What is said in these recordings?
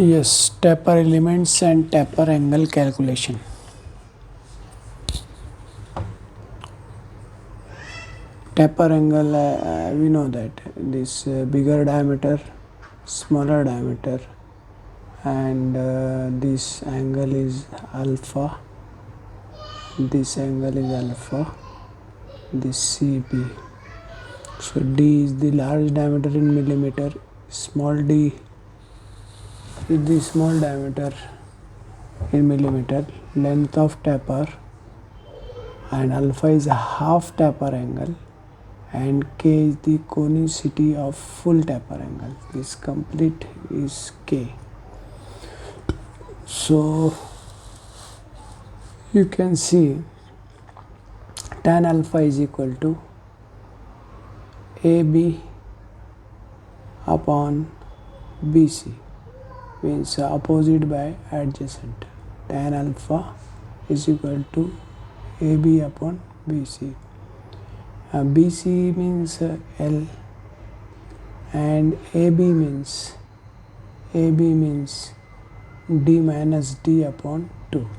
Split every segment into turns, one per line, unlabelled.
Yes, taper elements and taper angle calculation. Taper angle, we know that this bigger diameter, smaller diameter, and this angle is alpha. This angle is alpha. This CB. So D is the large diameter in millimeter. Small d is the small diameter in millimeter. Length of taper, and alpha is a half taper angle, and k is the conicity of full taper angle. This complete is k. So you can see tan alpha is equal to AB upon BC, means opposite by adjacent. Tan alpha is equal to AB upon BC. BC means L, and AB means D minus D upon 2.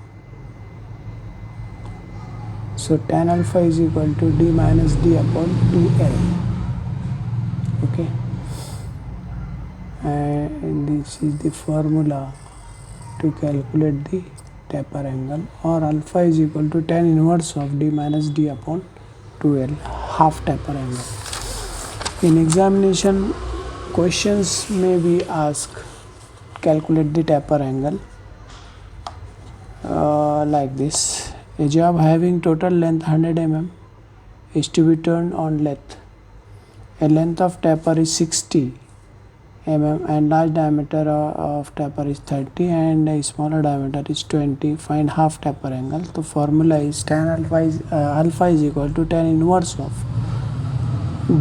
So tan alpha is equal to D minus D upon 2L. Okay, and this is the formula to calculate the taper angle, or alpha is equal to tan inverse of D minus D upon 2L, half taper angle. In examination, questions may be asked, calculate the taper angle like this. A job having total length 100 mm is to be turned on lathe. A length of taper is 60 mm and large diameter of taper is 30 and a smaller diameter is 20. Find half taper angle. The formula is tan alpha is equal to tan inverse of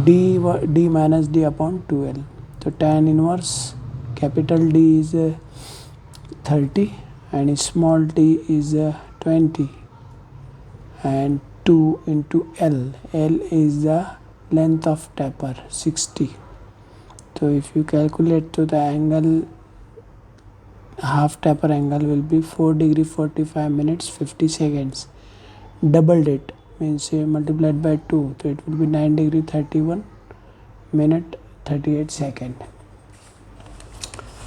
D minus D upon 2L. So tan inverse capital D is 30 and small t is 20, and 2 into L. L is the length of taper 60. So if you calculate, to the angle, half taper angle will be 4 degree 45 minutes 50 seconds. Doubled it means multiplied by 2, so it will be 9 degree 31 minute 38 second.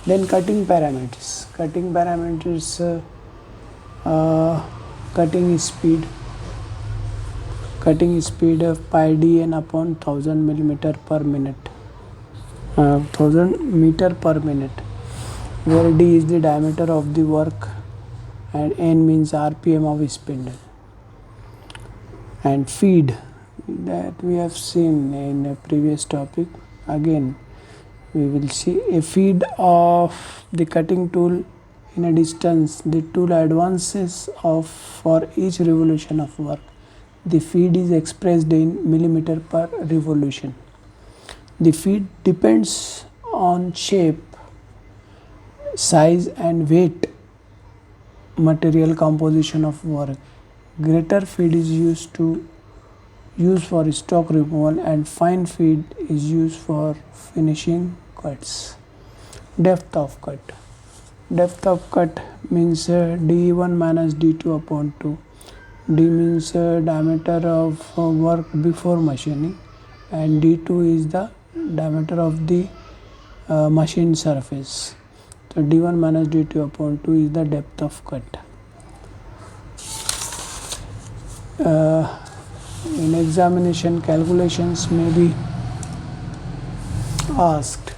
Then cutting parameters. Cutting speed of pi dn upon 1000 millimeter per minute. 1000 meter per minute, where d is the diameter of the work and n means rpm of spindle. And feed, that we have seen in a previous topic. Again we will see a feed of the cutting tool in a distance. The tool advances for each revolution of work. The feed is expressed in millimeter per revolution. The feed depends on shape, size and weight, material composition of work. Greater feed is used for stock removal, and fine feed is used for finishing cuts. Depth of cut means d1 minus d2 upon 2. D means diameter of work before machining, and d2 is the diameter of the machine surface. So d1 minus d2 upon 2 is the depth of cut. In examination, calculations may be asked.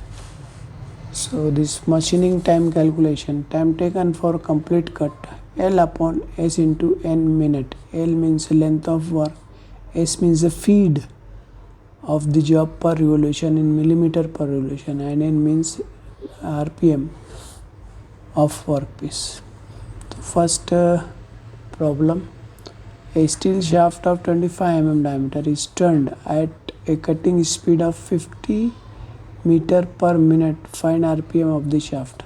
So this machining time calculation, time taken for complete cut, L upon S into N minute. L means length of work, S means the feed of the job per revolution in millimeter per revolution, and N means RPM of workpiece. The first problem, a steel shaft of 25 mm diameter is turned at a cutting speed of 50 meter per minute. Find RPM of the shaft.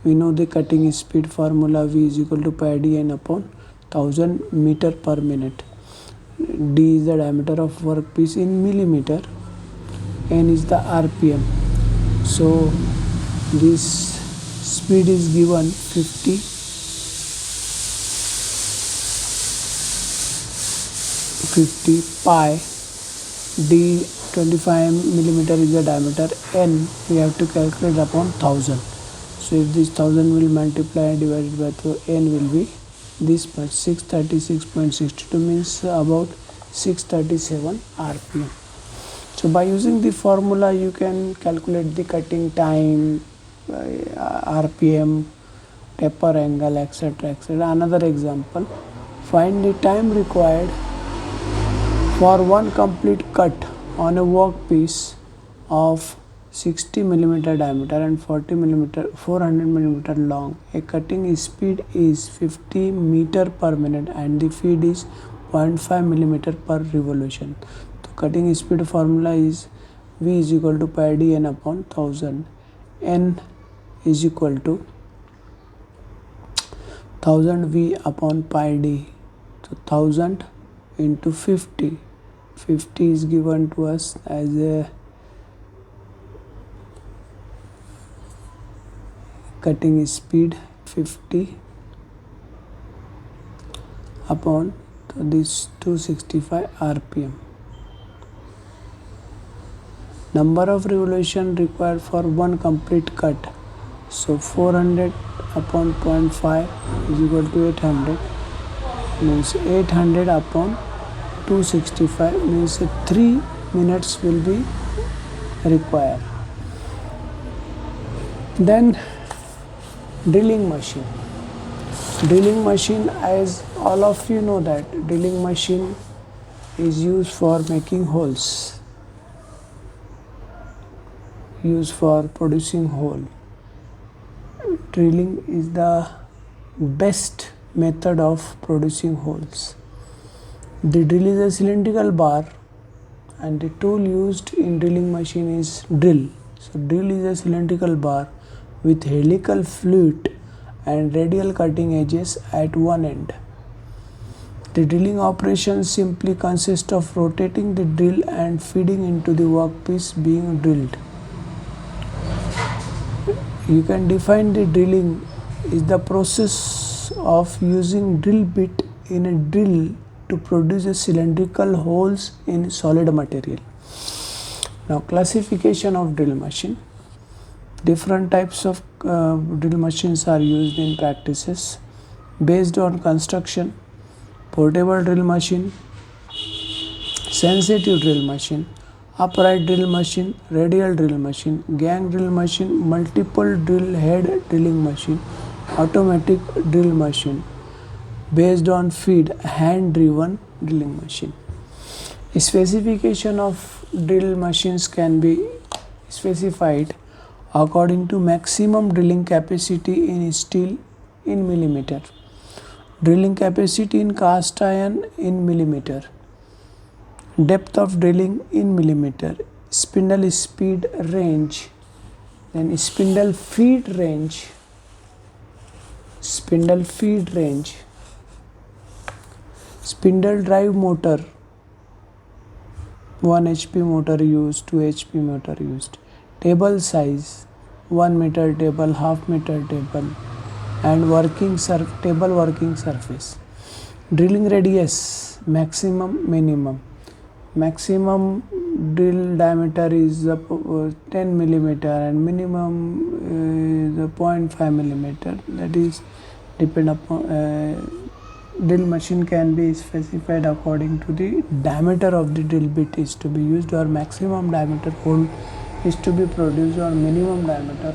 We know the cutting speed formula, V is equal to pi dn upon 1000 meter per minute. D is the diameter of workpiece in millimeter, N is the RPM. So this speed is given 50 pi d 25 millimeter is the diameter, n we have to calculate upon 1000. So if this 1000 will multiply and divided by 2, n will be this much, 636.62 means about 637 rpm. So by using the formula you can calculate the cutting time, rpm, taper angle, etc. etc. Another example, find the time required for one complete cut on a workpiece of 60 mm diameter and 400 mm long. A cutting speed is 50 meter per minute and the feed is 0.5 mm per revolution. The cutting speed formula is V is equal to pi d n upon 1000. N is equal to 1000 V upon pi d. So 1000 into 50. 50 is given to us as a cutting speed, 50 upon this 265 rpm. Number of revolution required for one complete cut. So 400 upon 0.5 is equal to 800, means 800 upon 265 means 3 minutes will be required. Then drilling machine. Drilling machine, as all of you know that drilling machine is used for making holes, used for producing hole. Drilling is the best method of producing holes. The drill is a cylindrical bar and the tool used in drilling machine is drill. So drill is a cylindrical bar with helical flute and radial cutting edges at one end. The drilling operation simply consists of rotating the drill and feeding into the workpiece being drilled. You can define the drilling is the process of using drill bit in a drill to produce a cylindrical holes in solid material. Now classification of drill machine. Different types of drill machines are used in practices based on construction: portable drill machine, sensitive drill machine, upright drill machine, radial drill machine, gang drill machine, multiple drill head drilling machine, automatic drill machine. Based on feed, hand driven drilling machine. Specification of drill machines can be specified according to maximum drilling capacity in steel in millimeter, drilling capacity in cast iron in millimeter, depth of drilling in millimeter, spindle speed range, then spindle feed range, spindle drive motor, 1 HP motor used, 2 HP motor used, table size, 1 meter table, half meter table, and table working surface. Drilling radius, maximum, minimum. Maximum drill diameter is 10 millimeter and minimum is 0.5 millimeter. That is depend upon drill machine can be specified according to the diameter of the drill bit is to be used, or maximum diameter hole is to be produced, or minimum diameter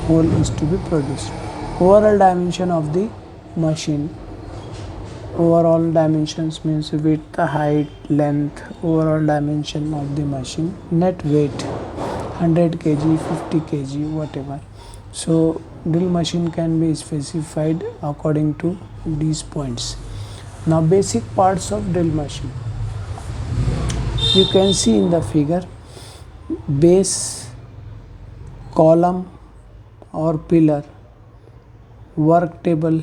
hole is to be produced. Overall dimension of the machine. Overall dimensions means width, height, length, overall dimension of the machine. Net weight 100 kg, 50 kg, whatever. So drill machine can be specified according to these points. Now basic parts of drill machine. You can see in the figure: base, column or pillar, work table,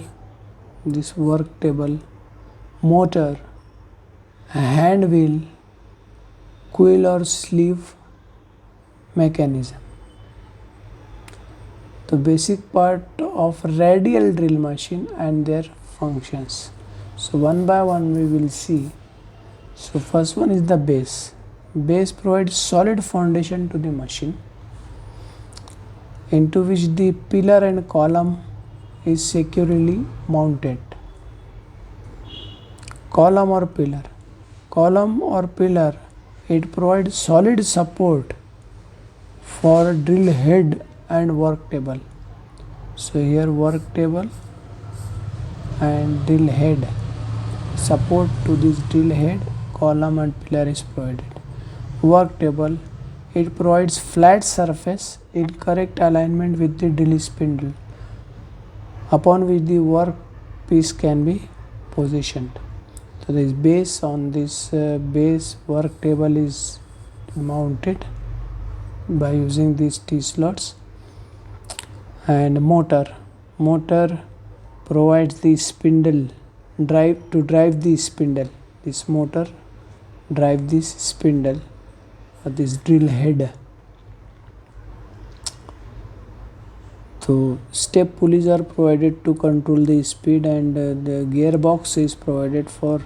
this work table, motor, hand wheel, quill or sleeve mechanism. the basic part of radial drill machine and their functions. So one by one we will see. So first one is the base. Base provides solid foundation to the machine, into which the pillar and column is securely mounted. Column or pillar. Column or pillar, it provides solid support for drill head and work table. So here work table and drill head, support to this drill head, column and pillar is provided. Work table, it provides flat surface in correct alignment with the drill spindle, upon which the work piece can be positioned. So this base, on this base work table is mounted by using these T-slots. And motor provides the spindle to drive the spindle. This motor drive this spindle or this drill head. So step pulleys are provided to control the speed, and the gearbox is provided for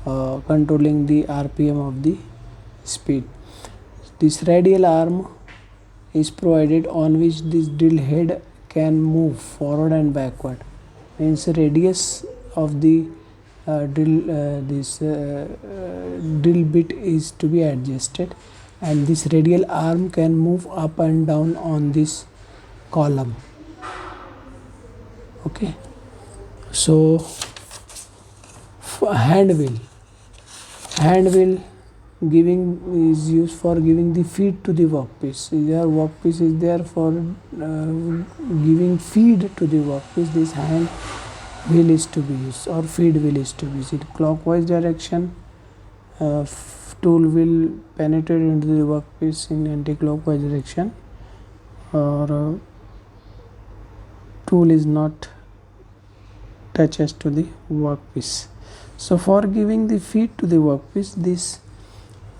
controlling the RPM of the speed. This radial arm is provided on which this drill head can move forward and backward. Means radius of the drill bit is to be adjusted, and this radial arm can move up and down on this column. Okay, so hand wheel is used for giving the feed to the workpiece. Here workpiece is there for giving feed to the workpiece. This hand wheel is to be used, or feed wheel is to be used. In clockwise direction, tool will penetrate into the workpiece. In anti-clockwise direction, or tool is not touches to the workpiece. So for giving the feed to the workpiece, this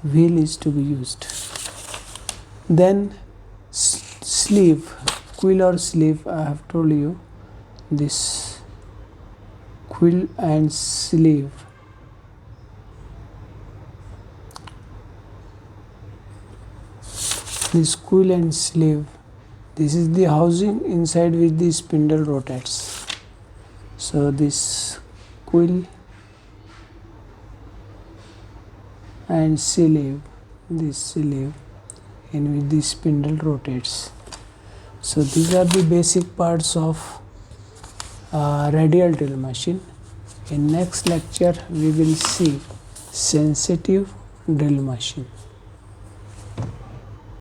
wheel is to be used. Then sleeve, quill or sleeve, I have told you, this quill and sleeve. This quill and sleeve, this is the housing inside which the spindle rotates. So this quill and sleeve, this sleeve in which the spindle rotates. So these are the basic parts of radial drill machine. In next lecture we will see sensitive drill machine.